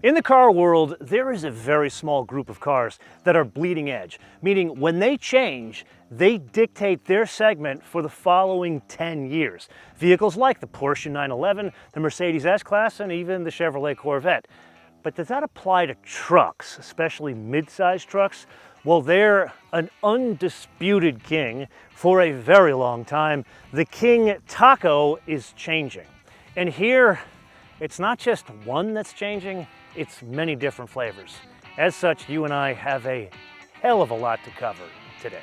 In the car world, there is a very small group of cars that are bleeding edge, meaning when they change, they dictate their segment for the following 10 years. Vehicles like the Porsche 911, the Mercedes S-Class, and even the Chevrolet Corvette. But does that apply to trucks, especially mid-sized trucks? Well, they're an undisputed king for a very long time. The King Taco is changing. And here, it's not just one that's changing, it's many different flavors. As such, you and I have a hell of a lot to cover today.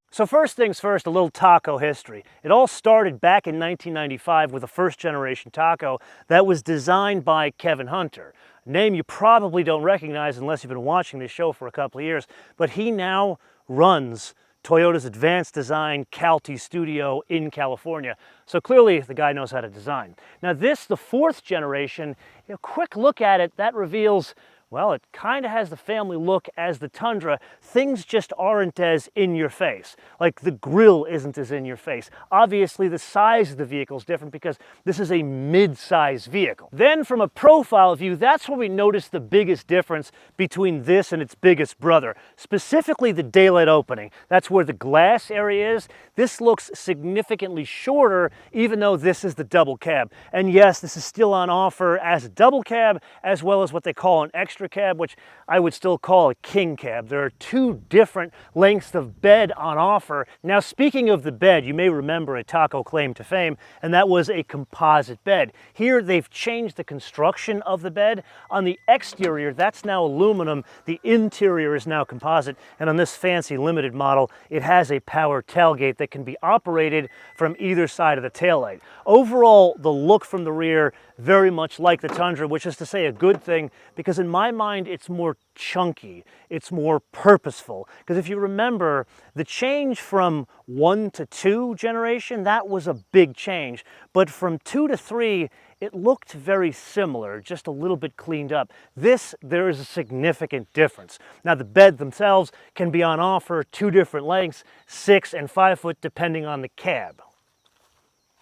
So first things first, a little taco history. It all started back in 1995 with a first generation taco that was designed by Kevin Hunter, a name you probably don't recognize unless you've been watching this show for a couple of years, but he now runs Toyota's advanced design Calty studio in California. So clearly the guy knows how to design. Now this, the fourth generation, a quick look at it, that reveals, well, it kind of has the family look as the Tundra. Things just aren't as in your face. Like the grille isn't as in your face. Obviously the size of the vehicle is different because this is a mid-size vehicle. Then from a profile view, that's where we notice the biggest difference between this and its biggest brother. Specifically the daylight opening. That's where the glass area is. This looks significantly shorter, even though this is the double cab. And yes, this is still on offer as a double cab, as well as what they call an extra cab, which I would still call a king cab. There are two different lengths of bed on offer. Now, speaking of the bed, you may remember a Taco claim to fame, and that was a composite bed. Here, they've changed the construction of the bed. On the exterior, that's now aluminum. The interior is now composite, and on this fancy limited model, it has a power tailgate that can be operated from either side of the taillight. Overall, the look from the rear, very much like the Tundra, which is to say a good thing, because in my mind, it's more chunky, it's more purposeful. Because if you remember, the change from 1 to 2 generation, that was a big change. But from 2 to 3, it looked very similar, just a little bit cleaned up. This, there is a significant difference. Now the bed themselves can be on offer, 2 different lengths, 6 and 5 foot, depending on the cab.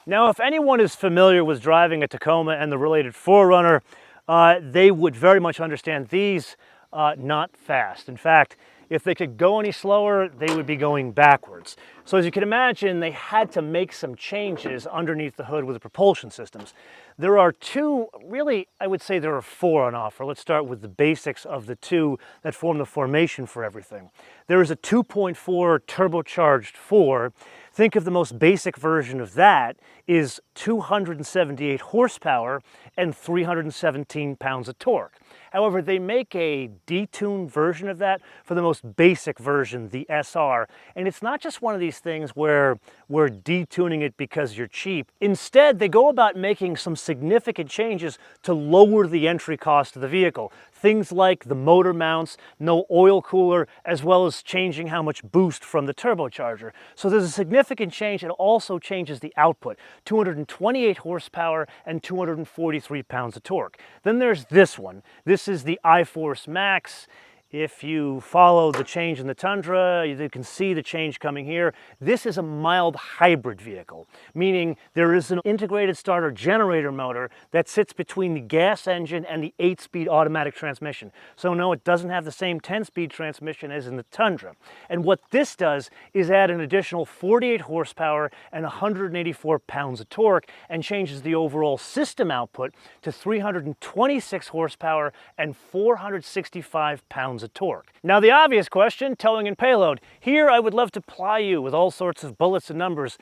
Now, if anyone is familiar with driving a Tacoma and the related 4Runner, they would very much understand these not fast. In fact, if they could go any slower, they would be going backwards. So as you can imagine, they had to make some changes underneath the hood with the propulsion systems. There are two, really, I would say there are 4 on offer. Let's start with the basics of the 2 that form the formation for everything. There is a 2.4 turbocharged 4. Think of the most basic version of that is 278 horsepower and 317 pounds of torque. However, they make a detuned version of that for the most basic version, the SR. And it's not just one of these things where we're detuning it because you're cheap. Instead, they go about making some significant changes to lower the entry cost of the vehicle. Things like the motor mounts, no oil cooler, as well as changing how much boost from the turbocharger. So there's a significant change. It also changes the output, 228 horsepower and 243 pounds of torque. Then there's this one. This is the iForce Max. If you follow the change in the Tundra, you can see the change coming here. This is a mild hybrid vehicle, meaning there is an integrated starter generator motor that sits between the gas engine and the 8-speed automatic transmission. So no, it doesn't have the same 10-speed transmission as in the Tundra. And what this does is add an additional 48 horsepower and 184 pounds of torque and changes the overall system output to 326 horsepower and 465 pounds of torque. Now the obvious question, towing and payload. Here I would love to ply you with all sorts of bullets and numbers,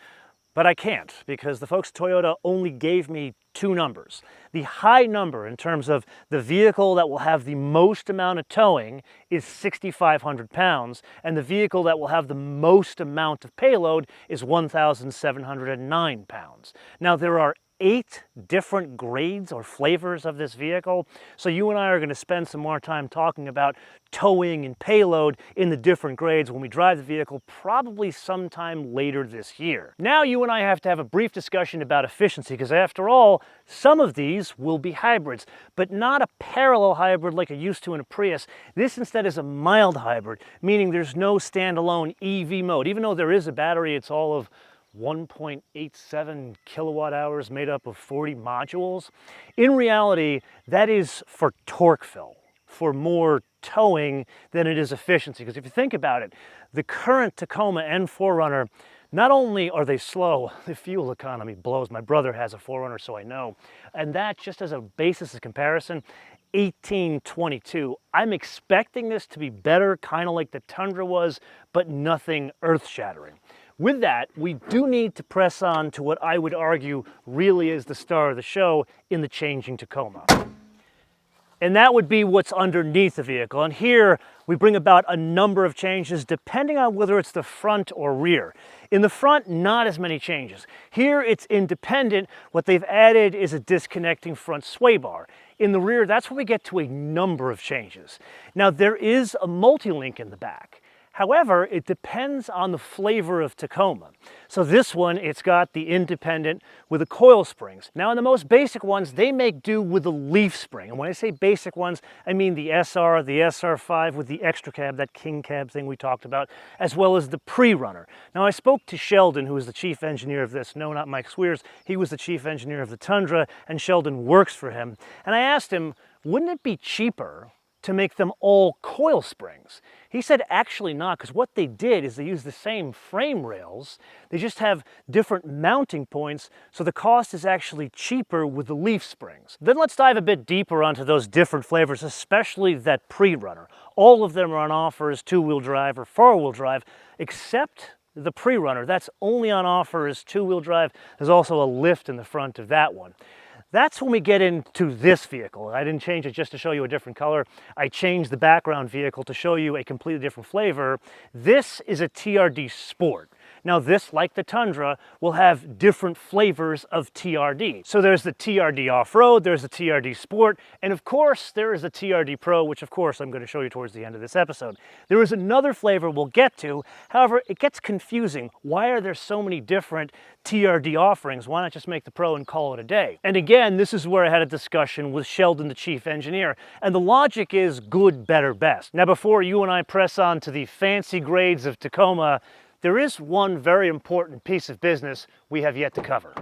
but I can't because the folks at Toyota only gave me 2 numbers. The high number in terms of the vehicle that will have the most amount of towing is 6,500 pounds, and the vehicle that will have the most amount of payload is 1,709 pounds. Now there are 8 different grades or flavors of this vehicle. So you and I are going to spend some more time talking about towing and payload in the different grades when we drive the vehicle, probably sometime later this year. Now you and I have to have a brief discussion about efficiency, because after all, some of these will be hybrids, but not a parallel hybrid like you're used to in a Prius. This instead is a mild hybrid, meaning there's no standalone EV mode. Even though there is a battery, it's all of 1.87 kilowatt hours made up of 40 modules. In reality, that is for torque fill, for more towing than it is efficiency. Because if you think about it, the current Tacoma and 4Runner, not only are they slow, the fuel economy blows. My brother has a 4Runner, so I know. And that, just as a basis of comparison, 1822. I'm expecting this to be better, kind of like the Tundra was, but nothing earth-shattering. With that, we do need to press on to what I would argue really is the star of the show in the changing Tacoma. And that would be what's underneath the vehicle. And here we bring about a number of changes depending on whether it's the front or rear. In the front, not as many changes. Here it's independent. What they've added is a disconnecting front sway bar. In the rear, that's where we get to a number of changes. Now there is a multi-link in the back. However, it depends on the flavor of Tacoma. So this one, it's got the independent with the coil springs. Now in the most basic ones, they make do with the leaf spring. And when I say basic ones, I mean the SR, the SR5 with the extra cab, that king cab thing we talked about, as well as the pre-runner. Now I spoke to Sheldon, who is the chief engineer of this. No, not Mike Swears. He was the chief engineer of the Tundra, and Sheldon works for him. And I asked him, wouldn't it be cheaper to make them all coil springs? He said actually not, because what they did is they used the same frame rails, they just have different mounting points, so the cost is actually cheaper with the leaf springs. Then let's dive a bit deeper onto those different flavors, especially that pre-runner. All of them are on offer as two-wheel drive or four-wheel drive, except the pre-runner. That's only on offer as two-wheel drive. There's also a lift in the front of that one. That's when we get into this vehicle. I didn't change it just to show you a different color. I changed the background vehicle to show you a completely different flavor. This is a TRD Sport. Now this, like the Tundra, will have different flavors of TRD. So there's the TRD Off-Road, there's the TRD Sport, and of course there is the TRD Pro, which of course I'm going to show you towards the end of this episode. There is another flavor we'll get to. However, it gets confusing. Why are there so many different TRD offerings? Why not just make the Pro and call it a day? And again, this is where I had a discussion with Sheldon, the chief engineer, and the logic is good, better, best. Now before you and I press on to the fancy grades of Tacoma, there is one very important piece of business we have yet to cover.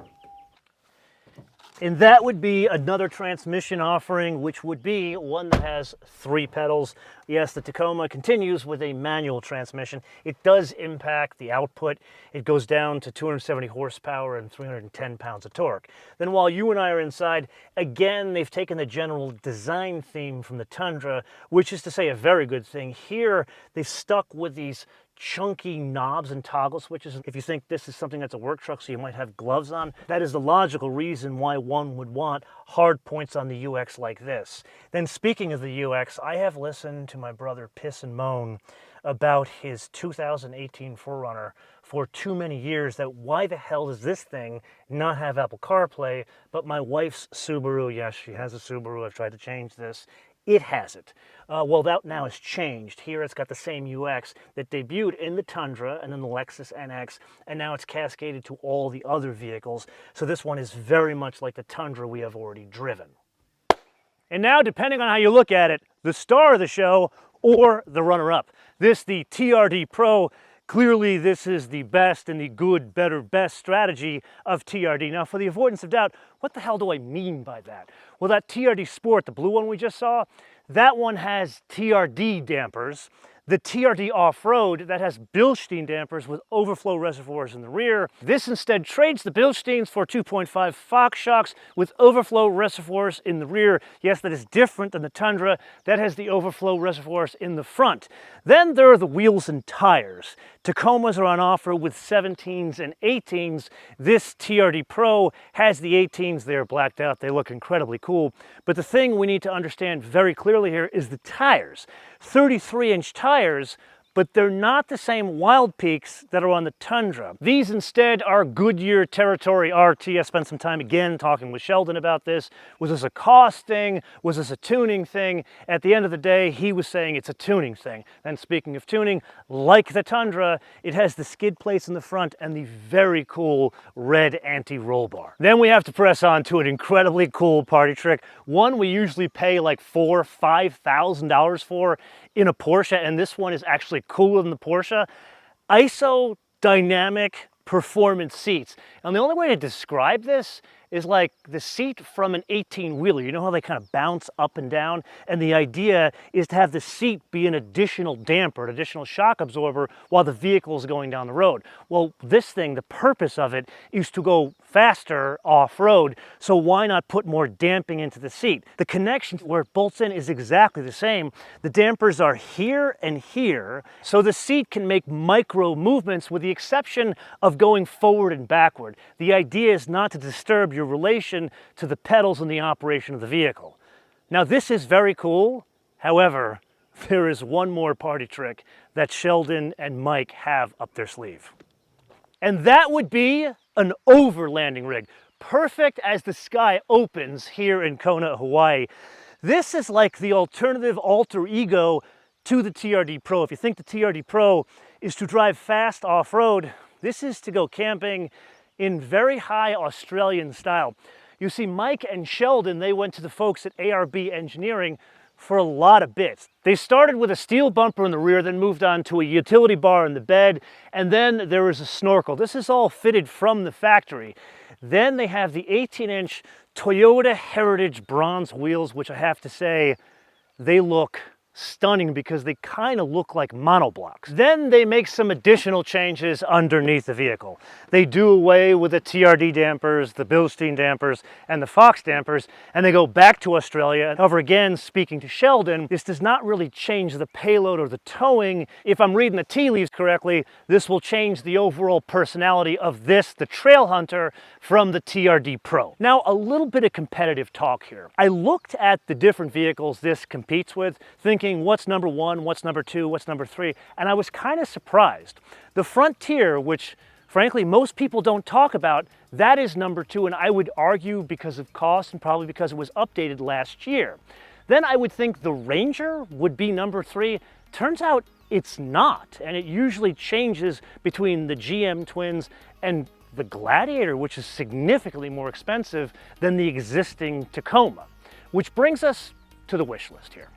And that would be another transmission offering, which would be one that has 3 pedals. Yes, the Tacoma continues with a manual transmission. It does impact the output. It goes down to 270 horsepower and 310 pounds of torque. Then while you and I are inside, again, they've taken the general design theme from the Tundra, which is to say a very good thing. Here, they've stuck with these chunky knobs and toggle switches. If you think this is something that's a work truck, so you might have gloves on, that is the logical reason why one would want hard points on the UX like this. Then speaking of the UX, I have listened to my brother piss and moan about his 2018 4Runner for too many years, that why the hell does this thing not have Apple CarPlay, but my wife's Subaru, yes, she has a Subaru, I've tried to change this, it has it. Well, that now has changed. Here it's got the same UX that debuted in the Tundra and then the Lexus NX, and now it's cascaded to all the other vehicles. So this one is very much like the Tundra we have already driven. And now, depending on how you look at it, the star of the show or the runner-up. This, the TRD Pro. Clearly, this is the best and the good, better, best strategy of TRD. Now, for the avoidance of doubt, what the hell do I mean by that? Well, that TRD Sport, the blue one we just saw, that one has TRD dampers. The TRD Off-Road, that has Bilstein dampers with overflow reservoirs in the rear. This instead trades the Bilsteins for 2.5 Fox shocks with overflow reservoirs in the rear. Yes, that is different than the Tundra. That has the overflow reservoirs in the front. Then there are the wheels and tires. Tacomas are on offer with 17s and 18s. This TRD Pro has the 18s. They are blacked out. They look incredibly cool. But the thing we need to understand very clearly here is the tires. 33-inch tires, but they're not the same Wild Peaks that are on the Tundra. These instead are Goodyear Territory RT. I spent some time again talking with Sheldon about this. Was this a cost thing? Was this a tuning thing? At the end of the day, he was saying it's a tuning thing. And speaking of tuning, like the Tundra, it has the skid plates in the front and the very cool red anti-roll bar. Then we have to press on to an incredibly cool party trick. One we usually pay like $4,000 to $5,000 for in a Porsche, and this one is actually cooler than the Porsche. ISO dynamic performance seats. And the only way to describe this is like the seat from an 18-wheeler. You know how they kind of bounce up and down? And the idea is to have the seat be an additional damper, an additional shock absorber while the vehicle is going down the road. Well, this thing, the purpose of it is to go faster off-road, so why not put more damping into the seat? The connection where it bolts in is exactly the same. The dampers are here and here, so the seat can make micro movements with the exception of going forward and backward. The idea is not to disturb your relation to the pedals and the operation of the vehicle. Now, this is very cool. However, there is one more party trick that Sheldon and Mike have up their sleeve. And that would be an overlanding rig. Perfect as the sky opens here in Kona, Hawaii. This is like the alternative alter ego to the TRD Pro. If you think the TRD Pro is to drive fast off-road, this is to go camping in very high Australian style. You see, Mike and Sheldon, they went to the folks at ARB Engineering for a lot of bits. They started with a steel bumper in the rear, then moved on to a utility bar in the bed, and then there was a snorkel. This is all fitted from the factory. Then they have the 18-inch Toyota Heritage bronze wheels, which I have to say, they look stunning because they kind of look like monoblocks. Then they make some additional changes underneath the vehicle. They do away with the TRD dampers, the Bilstein dampers, and the Fox dampers, and they go back to Australia. However, again, speaking to Sheldon, this does not really change the payload or the towing. If I'm reading the tea leaves correctly, this will change the overall personality of this, the Trailhunter, from the TRD Pro. Now, a little bit of competitive talk here. I looked at the different vehicles this competes with, thinking, what's number one, what's number two, what's number three, and I was kind of surprised. The Frontier, which frankly most people don't talk about, that is number two, and I would argue because of cost and probably because it was updated last year. Then I would think the Ranger would be number three. Turns out it's not, and it usually changes between the GM twins and the Gladiator, which is significantly more expensive than the existing Tacoma, which brings us to the wish list here.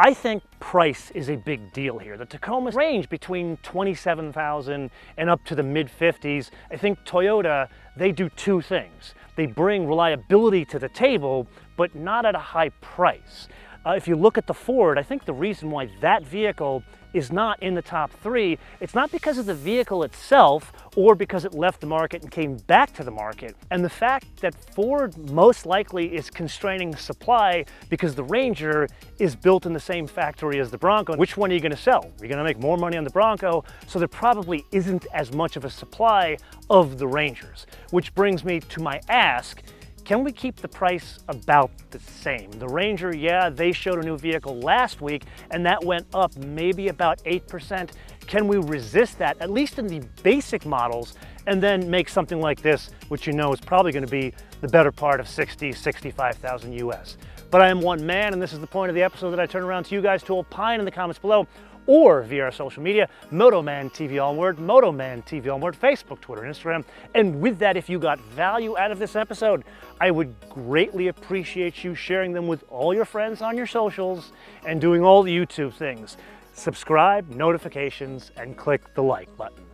I think price is a big deal here. The Tacomas range between $27,000 and up to the mid-50s. I think Toyota, they do two things. They bring reliability to the table, but not at a high price. If you look at the Ford, I think the reason why that vehicle is not in the top three, it's not because of the vehicle itself or because it left the market and came back to the market. And the fact that Ford most likely is constraining supply because the Ranger is built in the same factory as the Bronco. Which one are you going to sell? You're going to make more money on the Bronco, so there probably isn't as much of a supply of the Rangers. Which brings me to my ask. Can we keep the price about the same? The Ranger, yeah, they showed a new vehicle last week and that went up maybe about 8%. Can we resist that, at least in the basic models, and then make something like this, which you know is probably going to be the better part of 60, 65,000 US. But I am one man, and this is the point of the episode that I turn around to you guys to opine in the comments below, or via our social media, MotoManTV all word, MotoManTV all word, Facebook, Twitter, and Instagram. And with that, if you got value out of this episode, I would greatly appreciate you sharing them with all your friends on your socials and doing all the YouTube things. Subscribe, notifications, and click the like button.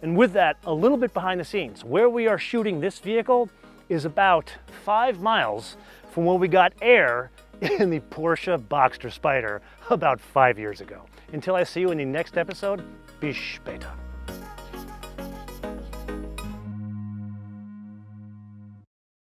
And with that, a little bit behind the scenes. Where we are shooting this vehicle is about 5 miles from where we got air in the Porsche Boxster Spyder about 5 years ago. Until I see you in the next episode, bis später.